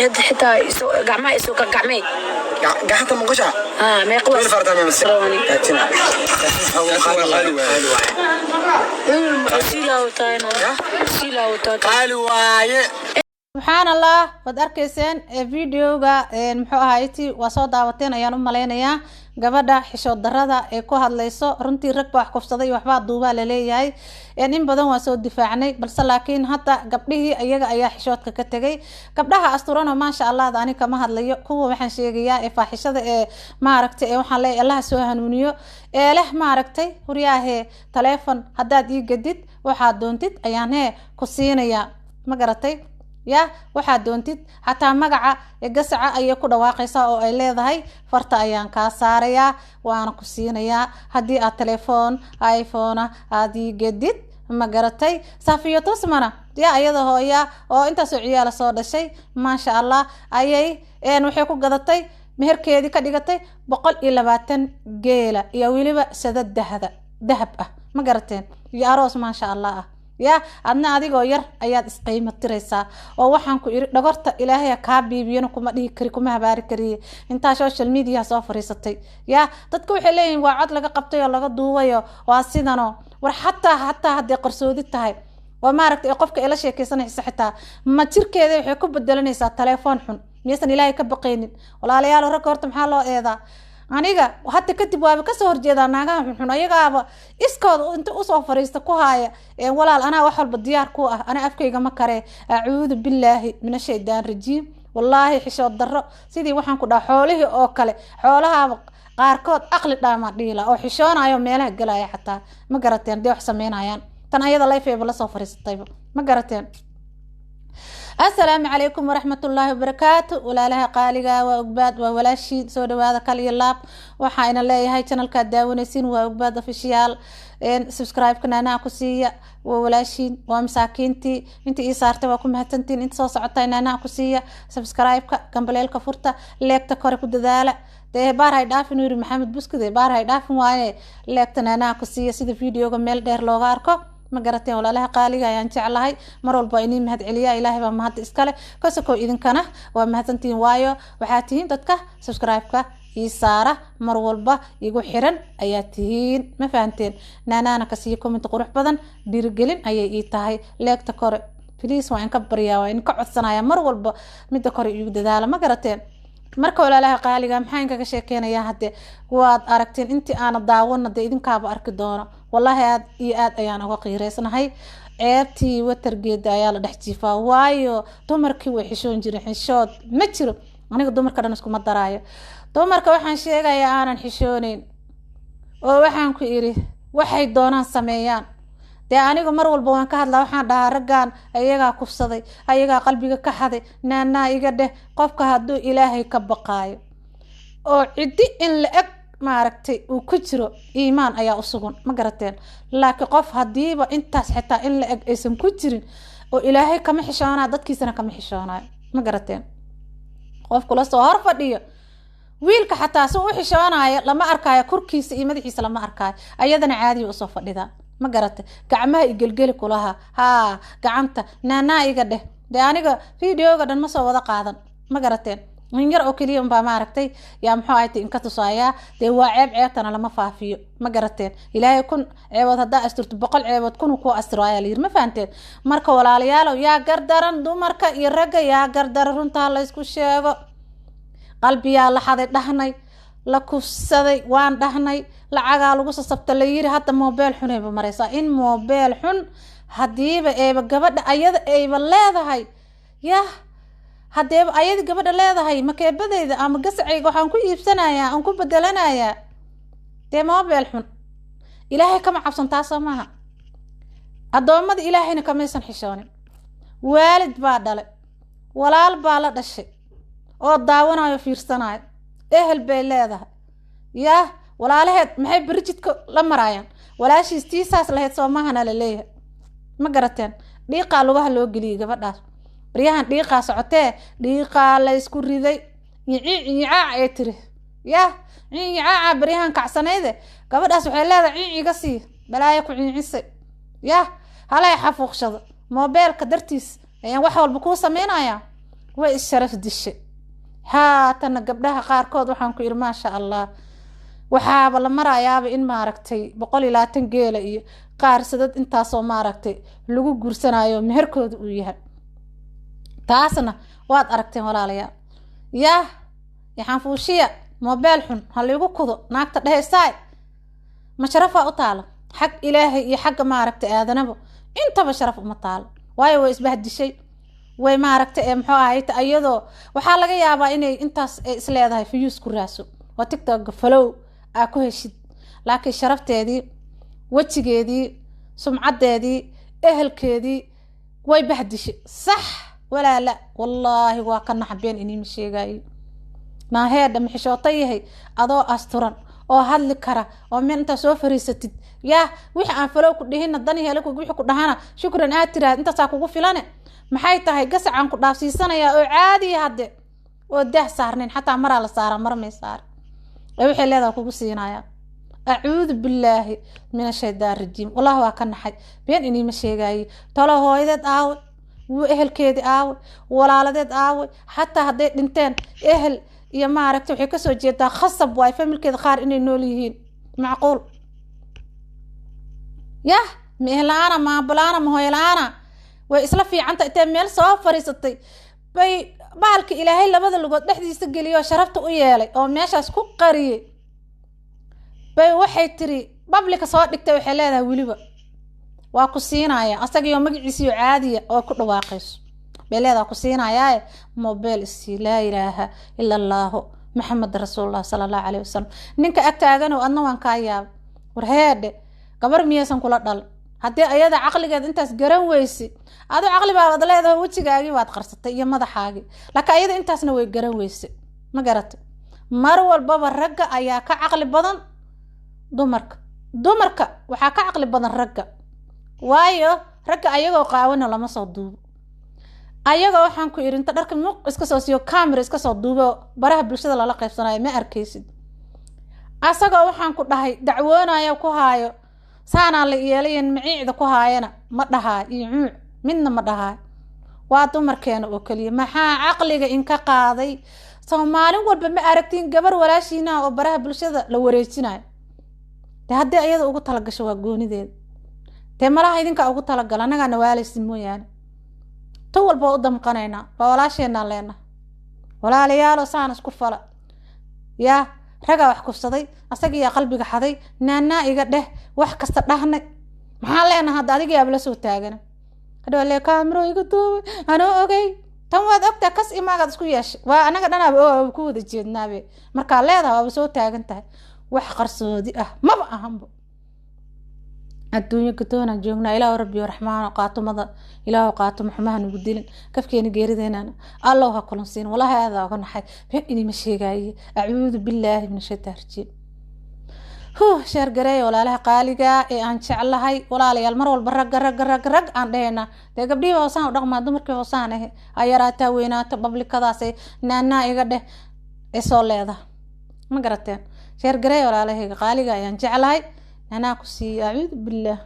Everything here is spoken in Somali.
حتى قعمة يسوق قعمة قعدت مقشع ما يقوى فرد من السروني قالوا سبحان الله قد أركيسين فيديوغا محو هايتي وصو داوتين أيان مالينيا gabadha xishood darada ee ku hadlayso runtii rag baa wax kufsaday waxba duuba la leeyahay in badan waa soo difaacnay balse laakiin hadda gabdhihii ayaga ayaa xishoodka ka tagay gabdhaha asturana ma sha Allah daani kama hadlayo kuwa waxaan sheegayaa ee faaxishada ee maaragtay ee waxaan leeyahay Allah soo hanuuniyo ee leh maaragtay huriyaahe telefoon hadaad ii gadid waxa doontid ayaan ku siinaya ma garatay يا waxaa doontid hatta magaca gasaca ay ku dhawaaqaysaa oo ay leedahay farta ayaan ka saaraya waana ku siinaya hadii aad telefoon iPhone aad gadid ma garatay Safiya Tusmana yaa ayada hooya oo intaas oo ciyaal soo dhashay ma sha Allah ayay waxay ku gadatay meherkeedii ka dhigatay 120 geela iyo waliba sadad dahab ah ma garateen iyo aroos ma sha Allah يا أدنى أديكو ير أياد إسقيمة تريسا أو وحن كو دغرت إلهي كابيبينو كما ديه كري كما هباري كري انتا سوشيال ميديا سو فريستي يا ددكو waxay leeyihiin waa cad laga qabtay oo laga duubayo waa sidano war hatta hadii qarsoodi tahay waa maaragtay qofka ila sheekaysanaysa xitaa ma jirkeeda waxay ku bedelanaysaa telefoon xun miisan ilaahay ka baqaynin walaalayaal rag horta maxaa loo eedaa aniga hadda kadib waaba ka soo horjeedaa naagaha xun ayagaaba iskood inta u soo fariista ku haaya walaal ana wax walba diyaar ku ah ana afkayga ma kare a'uudu billahi minash shaydaan rajiim wallahi xishood darro sidii waxaan ku dhax xoolahi oo kale xoolaha qaarkood aqli dhaama dhiila oo xishoonayo meelaha galaya xataa ma garateen de wax sameynayaan tan ayada life la soo fariistay ma garateen السلام عليكم ورحمة الله وبركاته ولا لها قالقة وأقباد ولا شيء سودا هذا كل يلاب وحاينا الله هاي channel كداونسين وأقباد official سبسكرايب كنا ناقصية ولا شيء ومساكينتي انت إيصارتي وكم هتنتين انت صوص عطينا ناقصية سبسكرايب كمبليل كفورتا ليك تكورك ودالة ده بار هاي دافن نور محمد بوسك ده بار هاي دافن واي ليك تنا ناقصية سيد فيديو كمل دير لوغاركو ما قرأتين ولا لها قالقة يعني تعلهاي مروا الباينين مهد عليا إلهي بمهد إسكالي كسكو إذن كان ومهدنتين وايو وحاتين دادك سبسكرايبك إيسارة مروا البا يقو حيران أياتين ما فهمتين نانا كسيكم انت قروح بدن ديرقلين أي إيتاهي ليك تكوري فليس وين كبريا وين كعد صنايا مروا البا ميدا كوري يقددالا ما قرأتين marka walaalaha qaaliga maxaan kaga sheekeenayaa hadde waad aragteen intii aan daawana de idinkaaba arki doono wallahi aad iyo aad ayaan uga qiireysanahay ceebtii watargeeda ayaa la dhex jiifaa waayo dumarkii way xishoon jireen xishood ma jiro aniga dumarka dhan isku ma daraayo dumarka waxaan sheegayaa aanan xishooneyn oo waxaan ku iri waxay doonaan sameeyaan dee aniga mar walba waan ka hadlaa waxaan dhahaa raggan ayaga kufsaday ayaga qalbiga ka xaday naana iga dheh qofka haduu ilaahay ka baqaayo oo cidi in la eg maaragtay uu ku jiro iimaan ayaa u sugan ma garateen laakiin qof hadiiba intaas xitaa in la eg aysan ku jirin oo ilaahay kama xishoonaa dadkiisana kama xishoonayo ma garateen qofku la soo hor fadhiyo wiilka xataa soo u xishoonayo lama arkaayo kurkiisa iyo madaxiisa lama arkaayo ayadana caadi u soo fadhidaa ma garatay gacmaha igelgeli kulaha ha gacanta naana iga dheh de aniga videoga dhan ma soo wada qaadan ma garateen in yar oo kaliya baa maaragtay yaa maxaa ay in ka tusaaya de waa ceebtana lama faafiyo ma garateen ilaahay kun ceebad hada asturto 100 ceebad kun ku asraaya liir ma fahanteen marka walaalayaal yaa gardaran dumarka iyo ragga yaa gardaran runta la isku sheego qalbiga la xaday dhahnay la kufsaday waan dhahnay lacaga lagu sabta la yiri hadda mobile xun ay maraysa in mobile xun hadiiba eeba gabadha ayada eeba leedahay ya hadiiba ayada gabadha leedahay makeebadeyda ama gasacayga waxaan ku iibsanayaa aan ku bedelanayaa de mobile xun ilaahay kama cabsan taas maaha adoomada ilaahayna kamaysan xishoonin waalid baa dhalay walaal baa la dhashay oo daawanayo fiirsanayo ehel bay leedahay ya walaalaheed maxay Bridgetka la marayaan walaashiis tiisaas lahayd Soomahana la leeyahay ma garateen dhiiqa lugaha loo galiyay gabadhaas bariyahan dhiiqa socotee dhiiqa la isku riday ciicaa ay tiri ya ciicaa bariyahan kacsaneede gabadhaas waxay leedahay ciiga sii balaayo ku ciicisay ya halay xafuuqshada mobilka dartiis ayaan wax walba ku sameynaya way isharaf dishay haatana gabdhaha qaarkood waxaan ku iri maasha allah waxaaba la marayaaba in maaragtay 120 geela iyo qaar sadad intaasoo maaragtay lagu guursanayo meherkooda uu yahay taasna waad aragteen walaalayaal yaxaan fuushiya mobile xun haligu kudo naagta dhehaysaay ma sharafa u taala xaq ilaahay iyo xaq maaragtay aadanaba intaba sharaf uma taalo waayo way isbahdishay way maaragtay muxuu ahayd ayadoo waxa laga yaabaa inay intaas isleedahay views ku raaso waa TikTok follow ku heshid laakiin sharafteedii wajigeedii sumcadeedii ehelkeedii way bahdishay sax wala la wallahi waa ka naxbeen inii sheegay ma heeda mixishootay yahay adoo asturan oo hadli kara oo inta soo fariisatid wixii aan follow ku dhihina dan helo ku wixii ku dhahana shukran aad tiraad inta saa kugu filane maxay tahay gasacan ku dhaafsiisanaya oo caadi hadde oo dah saarneen xataa maraa la saara mar may saar wixii leedahay kugu siinaya acuudu billaahi min ashaytaan rajiim wallahi waa ka naxay been inii ma sheegay talo hooyadeed aaw ehelkeedii aaw walaaladeed aaw xataa hadday dhinteen ehel iyo maaragtay waxay ka soo jeedaa khasab way familkeeda qaar inay nool yihiin macquul meelaana ma balaana ma hooyalaana way isla fiicanta intee meel soo fariisatay bay baalka ilaahay labada lugood dhexdiisa geliyo sharafta u yeelay oo meeshaas ku qariyay bay waxay tiri public soo dhigtay waxay leedahay wiliba waa ku siinaya asagiyo magaciisa caadiya oo ku dhawaaqayso bay leedahay ku siinaya mobile si la ilaaha illa allah muhammad rasuulullah sallallahu alayhi wasallam ninka agtaagan oo adna waan ka yaab warheede gabar miyaysan kula dhal haddii ayada aqligeed intaas garan weysi adoo aqli baad leedahay wajigaagii waad qarsatay iyo madaxaagii laakiin ayada intaasna way garan weysi ma garatay mar walba ragga ayaa ka aqli badan dumarka waxa ka aqli badan ragga waayo ragga ayagoo qaawina lama soo duubo ayaga waxaan ku irinta dharka muuq iska soo siiyo camera iska soo duubo baraha bulshada la qaybsanayo ma arkaysid asaga waxaan ku dhahay dacwoonayo ku haayo saana la yeelayn maciida ku haayana ma dhahaa iyo midna ma dhahaa waa dumarkeena oo kaliya maxaa aqliga in ka qaaday Soomaali walba ma aragtiin gabar walaashiina oo baraha bulshada la wareejinayo haddii ayada ugu tala gasho waa goonideed malaha idinka ugu tala gal anaga nawaalaysin mooyaan to walba u damqanayna walaasheena leena walaalayaal saan isku fala raga wax kufsaday asagiya qalbiga xaday naana iga dheh wax kasta dhahnay maxaa leenahay hadda adiga yaab la soo taagana hadoo le kaamiro iga duubay ana ogay tan waad ogtaa kas imaagad isku yeeshay waa anaga dhanaaba oo ku wada jeednaabe marka leedahay waa soo taagan tahay wax qarsoodi maba ahanba adduunyo godoona joogna ilaahu rabbi raxmaan qaatumada ilaahu qaatum xumahan ugu dilin kafkeena geerideena allah ha kulansiin wallahi aada uga naxay been inii ma sheegay acuudu billaahi min shaytaan rajiim sheer gareey walaalaha qaaliga ee aan jeclahay walaalayaal mar walba rag aan dheena gabdhii hoosaan u dhaqmaa dumarkii hoosaan ayaraata weynaata publikadaas naana iga dheh soo leeda ma garateen sheer gareey walaalaha qaaliga ayaan jeclahay أنا كسي أعوذ بالله